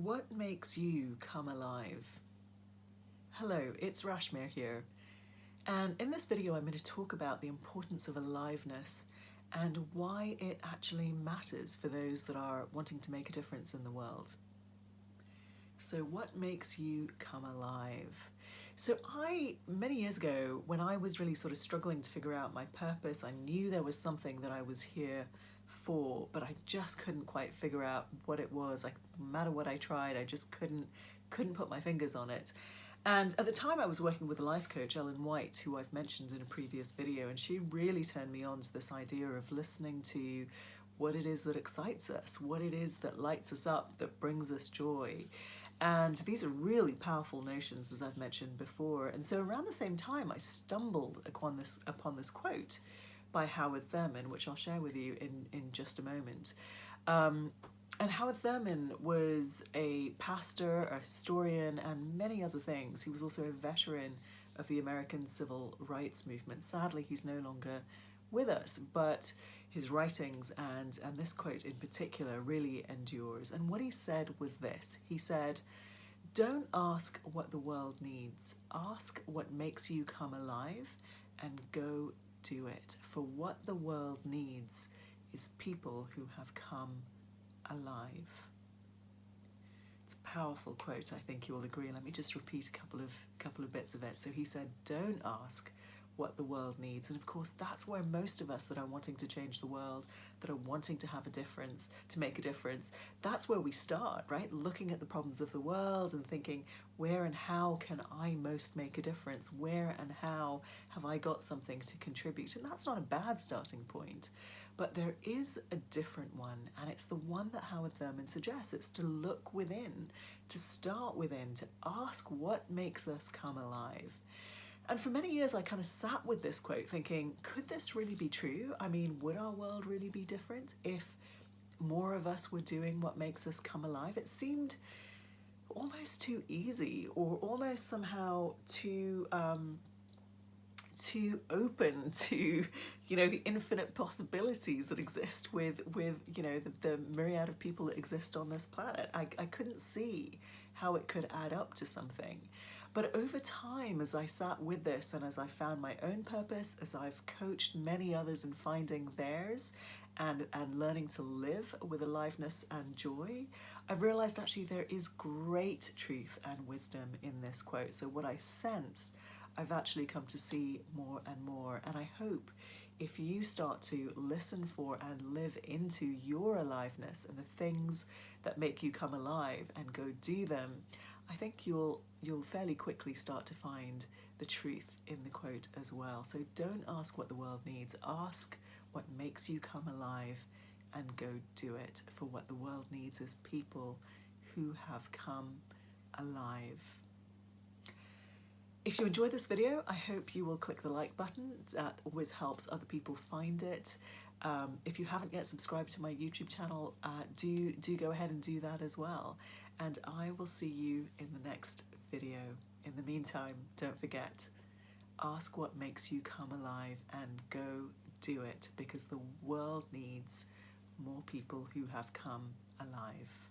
What makes you come alive? Hello, it's Rashmir here, and in this video I'm going to talk about the importance of aliveness and why it actually matters for those that are wanting to make a difference in the world. So what makes you come alive? So many years ago, when I was really sort of struggling to figure out my purpose, I knew there was something that I was here for, but I just couldn't quite figure out what it was. Like, no matter what I tried, I just couldn't put my fingers on it. And at the time I was working with a life coach, Ellen White, who I've mentioned in a previous video, and she really turned me on to this idea of listening to what it is that excites us, what it is that lights us up, that brings us joy. And these are really powerful notions, as I've mentioned before. And so around the same time, I stumbled upon this quote by Howard Thurman, which I'll share with you in just a moment. And Howard Thurman was a pastor, a historian, and many other things. He was also a veteran of the American Civil Rights Movement. Sadly, he's no longer with us, but his writings and this quote in particular really endures. And what he said was this. He said, "Don't ask what the world needs. Ask what makes you come alive and go do it. For what the world needs is people who have come alive." It's a powerful quote, I think you all agree. Let me just repeat a couple of bits of it. So he said, don't ask what the world needs. And of course, that's where most of us that are wanting to change the world, that are wanting to have a difference, to make a difference, that's where we start, right? Looking at the problems of the world and thinking, where and how can I most make a difference? Where and how have I got something to contribute? And that's not a bad starting point. But there is a different one, and it's the one that Howard Thurman suggests. It's to look within, to start within, to ask what makes us come alive. And for many years I kind of sat with this quote thinking, could this really be true? I mean, would our world really be different if more of us were doing what makes us come alive? It seemed almost too easy, or almost somehow too open to, the infinite possibilities that exist with the myriad of people that exist on this planet. I couldn't see how it could add up to something. But over time, as I sat with this and as I found my own purpose, as I've coached many others in finding theirs and learning to live with aliveness and joy, I've realized actually there is great truth and wisdom in this quote. So what I sense, I've actually come to see more and more. And I hope if you start to listen for and live into your aliveness and the things that make you come alive and go do them, I think you'll fairly quickly start to find the truth in the quote as well. So don't ask what the world needs. Ask what makes you come alive and go do it. For what the world needs is people who have come alive. If you enjoyed this video, I hope you will click the like button. That always helps other people find it. If you haven't yet subscribed to my YouTube channel, do go ahead and do that as well. And I will see you in the next video. In the meantime, don't forget, ask what makes you come alive and go do it, because the world needs more people who have come alive.